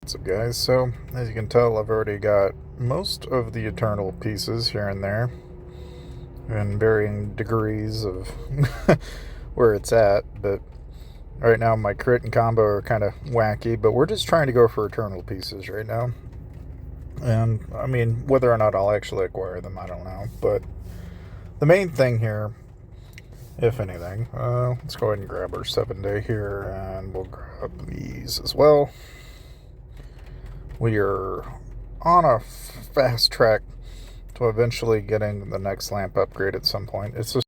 What's up, guys? So, as you can tell, I've already got most of the Eternal pieces here and there in varying degrees of where it's at, but right now my crit and combo are kind of wacky, but we're just trying to go for Eternal pieces right now. And, I mean, whether or not I'll actually acquire them, I don't know, but the main thing here, if anything, let's go ahead and grab our 7-day here, and we'll grab these as well. We are on a fast track to eventually getting the next lamp upgrade at some point. It's just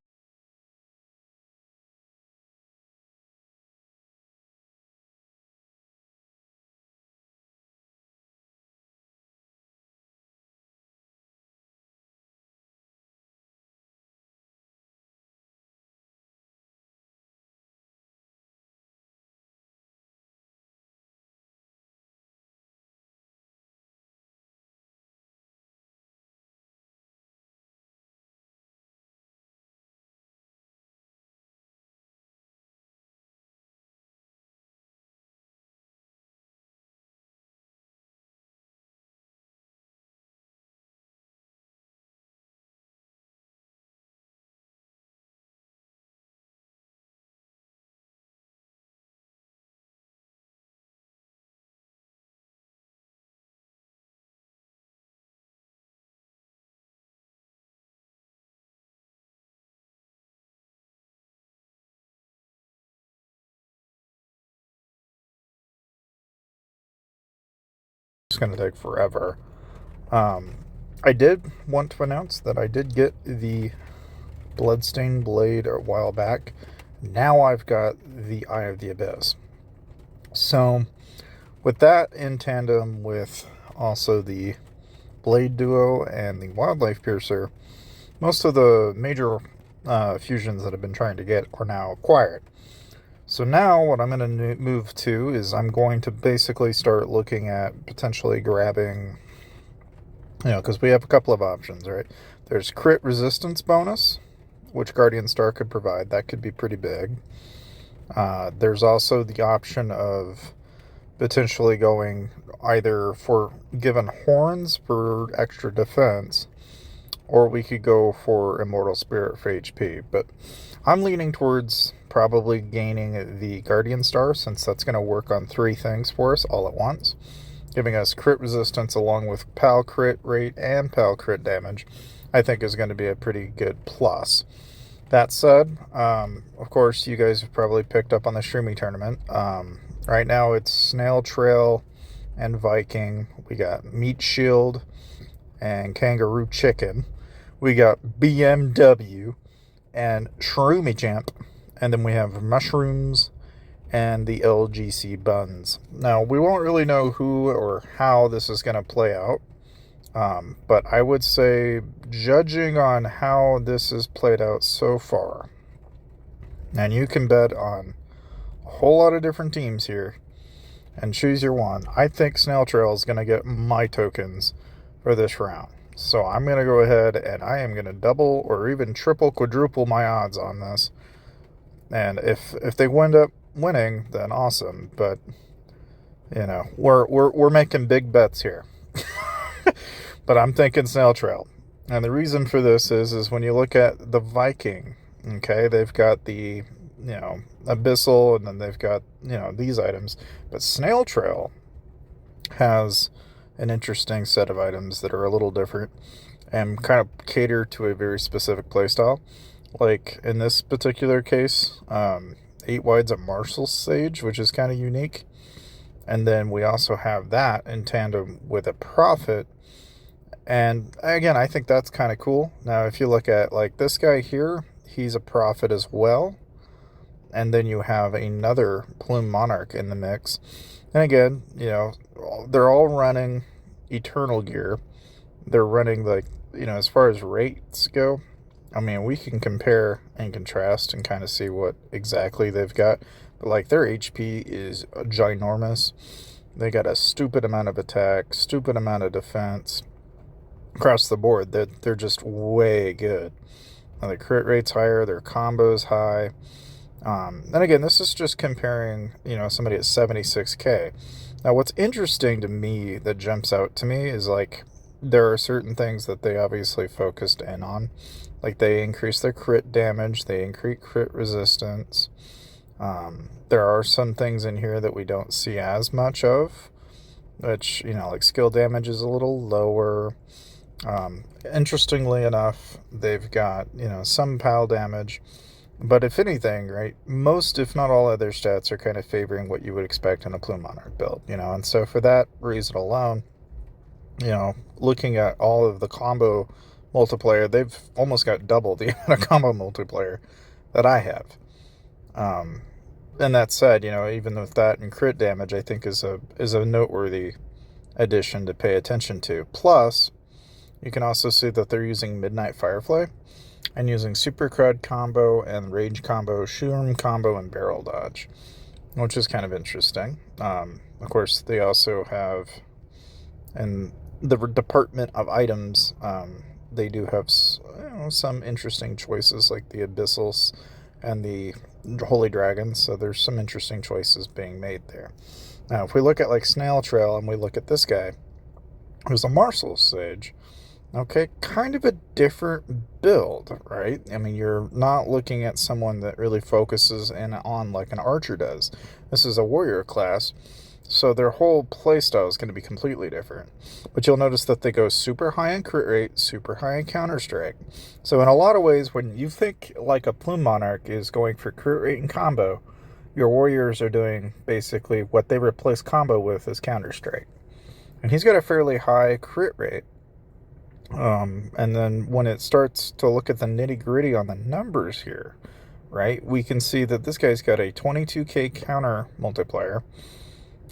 going to take forever. Um, I did want to announce that I did get the Bloodstained Blade a while back. Now I've got the Eye of the Abyss. So, with that in tandem with also the Blade Duo and the Wildlife Piercer, most of the major fusions that I've been trying to get are now acquired. So now what I'm going to move to is I'm going to basically start looking at potentially grabbing, because we have a couple of options, right? There's crit resistance bonus, which Guardian Star could provide. That could be pretty big. There's also the option of potentially going either for given horns for extra defense, or we could go for Immortal Spirit for HP. But I'm leaning towards probably gaining the Guardian Star, since that's going to work on 3 things for us all at once, giving us crit resistance along with PAL crit rate and PAL crit damage. I think is going to be a pretty good plus. That said, of course, you guys have probably picked up on the Shroomie tournament. Right now it's Snail Trail and Viking. We got Meat Shield and Kangaroo Chicken. We got BMW and Shroomie Champ. And then we have mushrooms and the LGC buns. Now, we won't really know who or how this is going to play out. But I would say, judging on how this has played out so far, and you can bet on a whole lot of different teams here and choose your one, I think Snail Trail is going to get my tokens for this round. So I'm going to go ahead and I am going to double or even triple, quadruple my odds on this. And if they wind up winning, then awesome. But we're making big bets here. But I'm thinking Snail Trail. And the reason for this is when you look at the Viking, okay, they've got the, Abyssal, and then they've got, these items. But Snail Trail has an interesting set of items that are a little different and kind of cater to a very specific playstyle. Like in this particular case, 8 wide's a Marshall Sage, which is kind of unique. And then we also have that in tandem with a Prophet. And again, I think that's kind of cool. Now, if you look at like this guy here, he's a Prophet as well. And then you have another Plume Monarch in the mix. And again, they're all running Eternal gear. They're running like, as far as rates go, I mean, we can compare and contrast and kind of see what exactly they've got. But like their HP is ginormous. They got a stupid amount of attack, stupid amount of defense. Across the board, they're just way good. Now, the crit rate's higher, their combo's high. And again, this is just comparing, somebody at 76k. Now, what's interesting to me that jumps out to me is like there are certain things that they obviously focused in on. Like they increase their crit damage, they increase crit resistance. There are some things in here that we don't see as much of, which, like skill damage is a little lower. Interestingly enough, they've got, some pile damage. But if anything, right, most, if not all other stats are kind of favoring what you would expect in a Plume Monarch build, and so for that reason alone, looking at all of the combo multiplayer, they've almost got double the amount of combo multiplayer that I have. And that said, even with that and crit damage, I think is a noteworthy addition to pay attention to. Plus, you can also see that they're using Midnight Firefly and using Super Crud combo and Rage combo, Shroom combo, and Barrel Dodge, which is kind of interesting. Of course, they also have, in the department of items, they do have some interesting choices like the Abyssals and the Holy Dragons, so there's some interesting choices being made there. Now, if we look at like Snail Trail and we look at this guy, who's a Martial Sage, okay, kind of a different build, right? I mean, you're not looking at someone that really focuses in on like an archer does. This is a warrior class, so their whole playstyle is going to be completely different. But you'll notice that they go super high in crit rate, super high in counter strike. So in a lot of ways, when you think like a Plume Monarch is going for crit rate and combo, your warriors are doing basically what they replace combo with is counter strike. And he's got a fairly high crit rate. And then when it starts to look at the nitty gritty on the numbers here, right, we can see that this guy's got a 22k counter multiplier,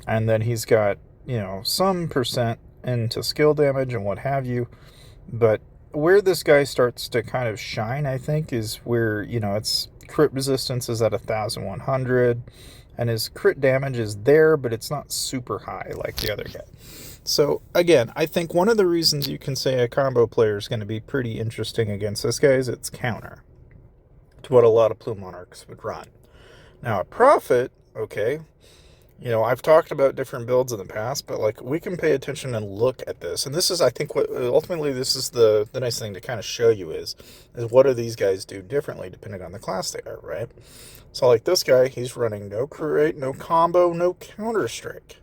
and then he's got, some percent into skill damage and what have you. But where this guy starts to kind of shine, I think, is where, it's crit resistance is at 1100, and his crit damage is there, but it's not super high like the other guy. So, again, I think one of the reasons you can say a combo player is going to be pretty interesting against this guy is it's counter to what a lot of Plume Monarchs would run. Now, a Prophet, okay, I've talked about different builds in the past, but, like, we can pay attention and look at this. And this is, I think, what ultimately this is the nice thing to kind of show you is what do these guys do differently depending on the class they are, right? So, like, this guy, he's running no crit rate, no combo, no counter strike.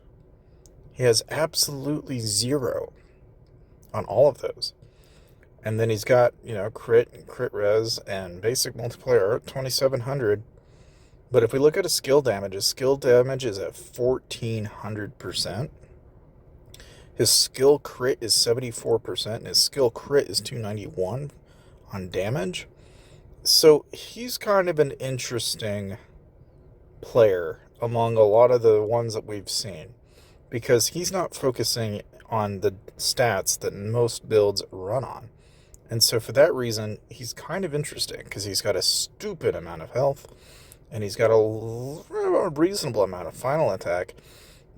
He has absolutely 0 on all of those. And then he's got, crit and crit res and basic multiplier at 2700. But if we look at his skill damage is at 1400%. His skill crit is 74%, and his skill crit is 291 on damage. So he's kind of an interesting player among a lot of the ones that we've seen, because he's not focusing on the stats that most builds run on. And so for that reason, he's kind of interesting, because he's got a stupid amount of health, and he's got a reasonable amount of final attack.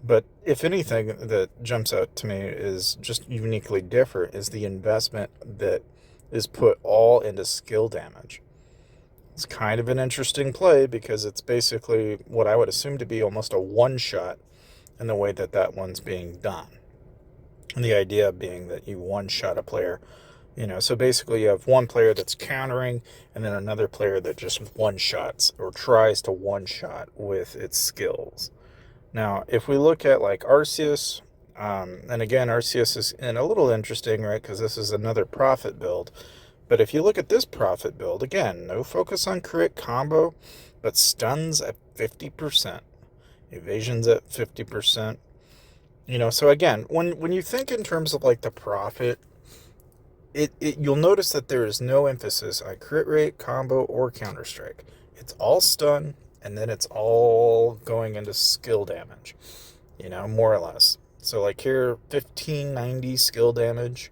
But if anything that jumps out to me is just uniquely different is the investment that is put all into skill damage. It's kind of an interesting play, because it's basically what I would assume to be almost a one-shot in the way that one's being done. And the idea being that you one-shot a player, so basically you have one player that's countering and then another player that just one-shots or tries to one-shot with its skills. Now, if we look at like Arceus, and again, Arceus is a little interesting, right, because this is another Prophet build. But if you look at this Prophet build, again, no focus on crit combo, but stuns at 50%. Evasion's at 50%. So again, when you think in terms of like the Prophet, you'll notice that there is no emphasis on crit rate, combo, or counter strike. It's all stun, and then it's all going into skill damage, more or less. So like here, 1590 skill damage,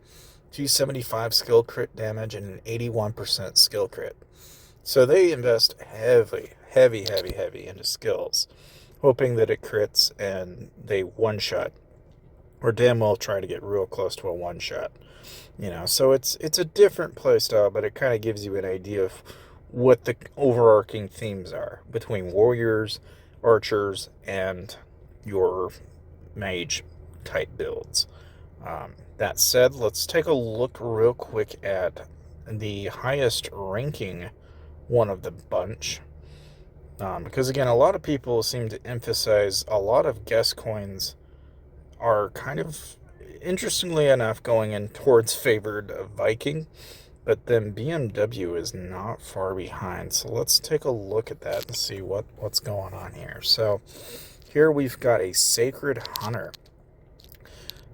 275 skill crit damage, and an 81% skill crit. So they invest heavy into skills, hoping that it crits and they one-shot, or damn well try to get real close to a one-shot. So it's a different playstyle, but it kind of gives you an idea of what the overarching themes are between warriors, archers, and your mage type builds. That said, let's take a look real quick at the highest ranking one of the bunch. Because again, a lot of people seem to emphasize a lot of guest coins are kind of, interestingly enough, going in towards favored Viking, but then BMW is not far behind. So let's take a look at that and see what's going on here. So here we've got a Sacred Hunter,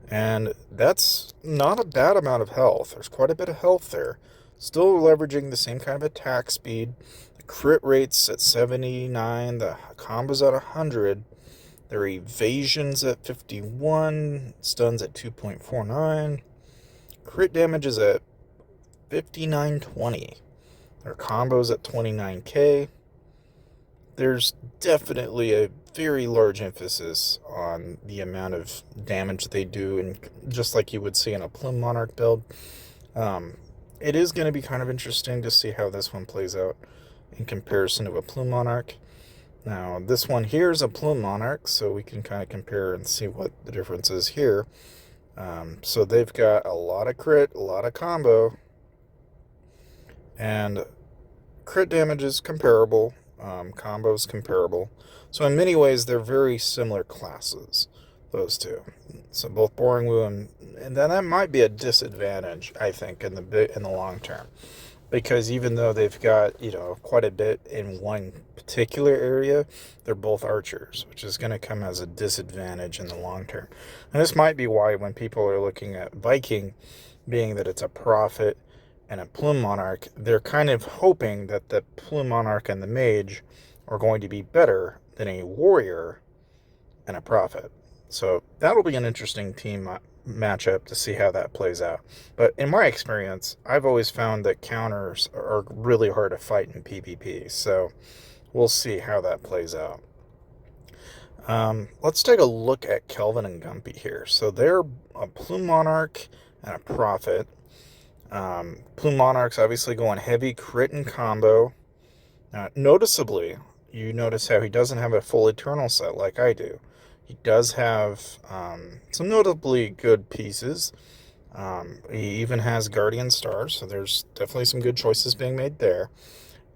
and that's not a bad amount of health. There's quite a bit of health there. Still leveraging the same kind of attack speed. The crit rate's at 79, the combo's at 100. Their evasion's at 51, stuns at 2.49, crit damage is at 5920. Their combo's at 29k. There's definitely a very large emphasis on the amount of damage they do, and just like you would see in a Plume Monarch build. It is going to be kind of interesting to see how this one plays out in comparison to a Plume Monarch. Now, this one here is a Plume Monarch, so we can kind of compare and see what the difference is here. So they've got a lot of crit, a lot of combo, and crit damage is comparable, combo is comparable. So in many ways, they're very similar classes, those two. So both Boring Woo, and then that might be a disadvantage, I think, in the long term. Because even though they've got, quite a bit in one particular area, they're both archers, which is going to come as a disadvantage in the long term. And this might be why when people are looking at Viking, being that it's a prophet and a Plume Monarch, they're kind of hoping that the Plume Monarch and the mage are going to be better than a warrior and a prophet. So that'll be an interesting team matchup to see how that plays out. But in my experience, I've always found that counters are really hard to fight in PvP, so we'll see how that plays out. Let's take a look at Kelvin and Gumpy here. So they're a Plume Monarch and a Prophet. Plume Monarch's obviously going heavy crit and combo. Noticeably, you notice how he doesn't have a full Eternal set like I do. He does have some notably good pieces. He even has Guardian Stars, so there's definitely some good choices being made there.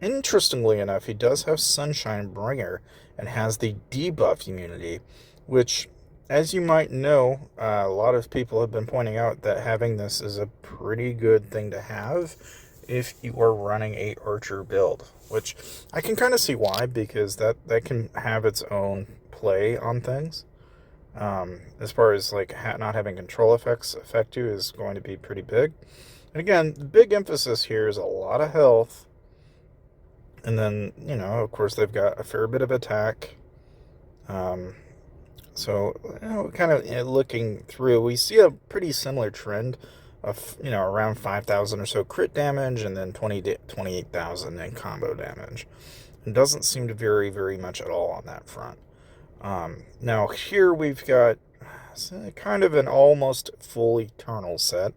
Interestingly enough, he does have Sunshine Bringer and has the debuff immunity, which, as you might know, a lot of people have been pointing out that having this is a pretty good thing to have if you are running a archer build, which I can kind of see why, because that can have its own play on things. As far as like not having control effects affect you is going to be pretty big. And again, the big emphasis here is a lot of health, and then of course they've got a fair bit of attack. So kind of looking through, we see a pretty similar trend of around 5,000 or so crit damage, and then 28,000 in combo damage. It doesn't seem to vary very much at all on that front. Now here we've got kind of an almost full Eternal set.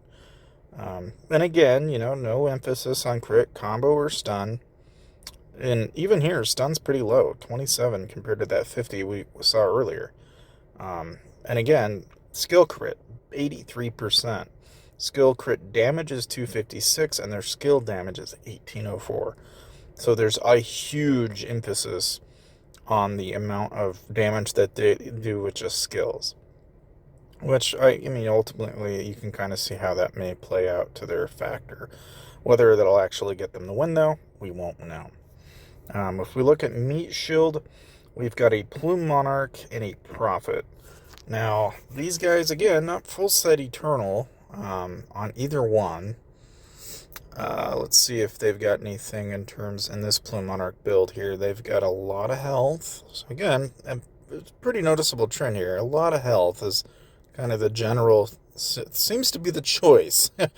And again, no emphasis on crit, combo, or stun. And even here, stun's pretty low, 27 compared to that 50 we saw earlier. And again, skill crit, 83%. Skill crit damage is 256, and their skill damage is 1804. So there's a huge emphasis on the amount of damage that they do with just skills. Which, I mean, ultimately, you can kind of see how that may play out to their factor. Whether that'll actually get them to win, though, we won't know. If we look at Meat Shield, we've got a Plume Monarch and a Prophet. Now, these guys, again, not full set Eternal on either one. Let's see if they've got anything in this Plume Monarch build here. They've got a lot of health. So again, a pretty noticeable trend here. A lot of health is kind of the general, seems to be the choice. A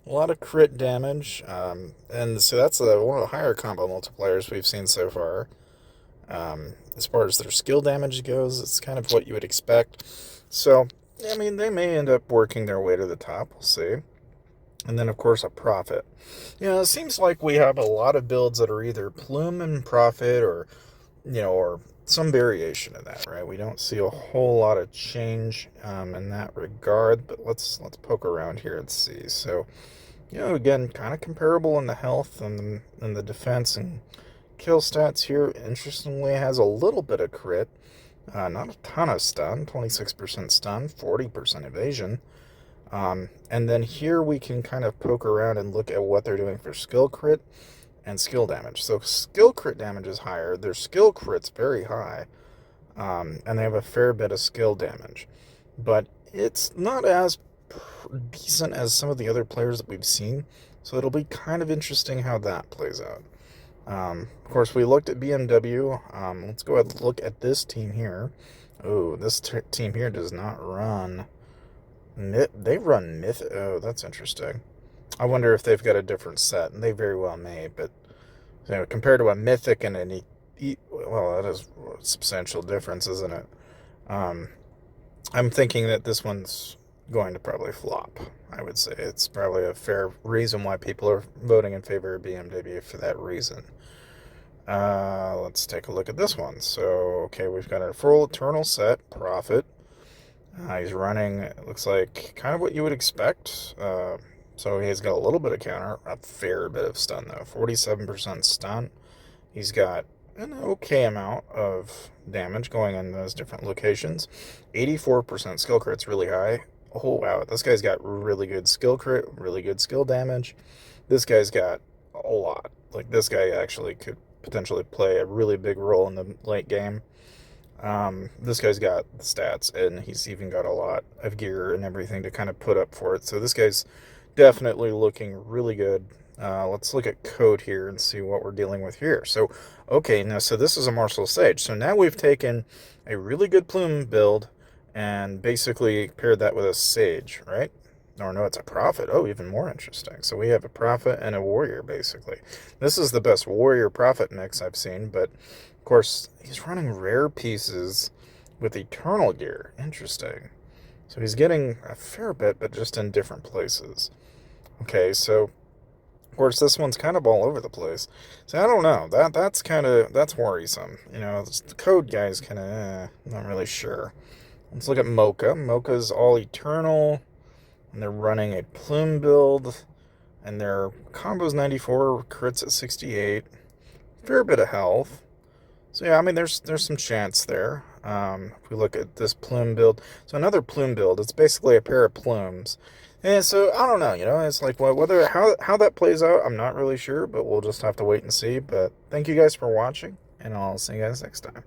lot of crit damage. And so that's one of the higher combo multipliers we've seen so far. As far as their skill damage goes, it's kind of what you would expect. So, I mean, they may end up working their way to the top. We'll see. And then, of course, a Prophet. It seems like we have a lot of builds that are either Plume and Prophet, or some variation of that, right? We don't see a whole lot of change in that regard, but let's poke around here and see. So, again, kind of comparable in the health and the defense and kill stats here. Interestingly, has a little bit of crit, not a ton of stun, 26% stun, 40% evasion. And then here we can kind of poke around and look at what they're doing for skill crit and skill damage. So skill crit damage is higher. Their skill crit's very high, and they have a fair bit of skill damage. But it's not as decent as some of the other players that we've seen, so it'll be kind of interesting how that plays out. Of course, we looked at BMW. Let's go ahead and look at this team here. Oh, this team here does not run. They run Myth. Oh, that's interesting. I wonder if they've got a different set, and they very well may, but compared to a Mythic and an well, that is a substantial difference, isn't it? I'm thinking that this one's going to probably flop. I would say it's probably a fair reason why people are voting in favor of BMW for that reason. Let's take a look at this one. So, okay, we've got a full Eternal set, Prophet. He's running, it looks like, kind of what you would expect. So he's got a little bit of counter, a fair bit of stun, though. 47% stun. He's got an okay amount of damage going in those different locations. 84% skill crit's really high. Oh, wow. This guy's got really good skill crit, really good skill damage. This guy's got a lot. Like, this guy actually could potentially play a really big role in the late game. This guy's got the stats, and he's even got a lot of gear and everything to kind of put up for it. So this guy's definitely looking really good. Let's look at code here and see what we're dealing with here. So, okay, now, so this is a Martial Sage. So now we've taken a really good plume build and basically paired that with a Sage, right? Or no, it's a Prophet. Oh, even more interesting. So we have a Prophet and a Warrior, basically. This is the best Warrior-Prophet mix I've seen, but, of course, he's running rare pieces with Eternal gear. Interesting. So he's getting a fair bit, but just in different places. Okay, so, of course, this one's kind of all over the place. So I don't know. That's worrisome. The code guy's kind of, not really sure. Let's look at Mocha. Mocha's all Eternal, and they're running a plume build, and their combo's 94, crits at 68, fair bit of health. So yeah, I mean, there's some chance there. If we look at this plume build, so another plume build, it's basically a pair of plumes. And so I don't know, it's like whether how that plays out, I'm not really sure, but we'll just have to wait and see. But thank you guys for watching, and I'll see you guys next time.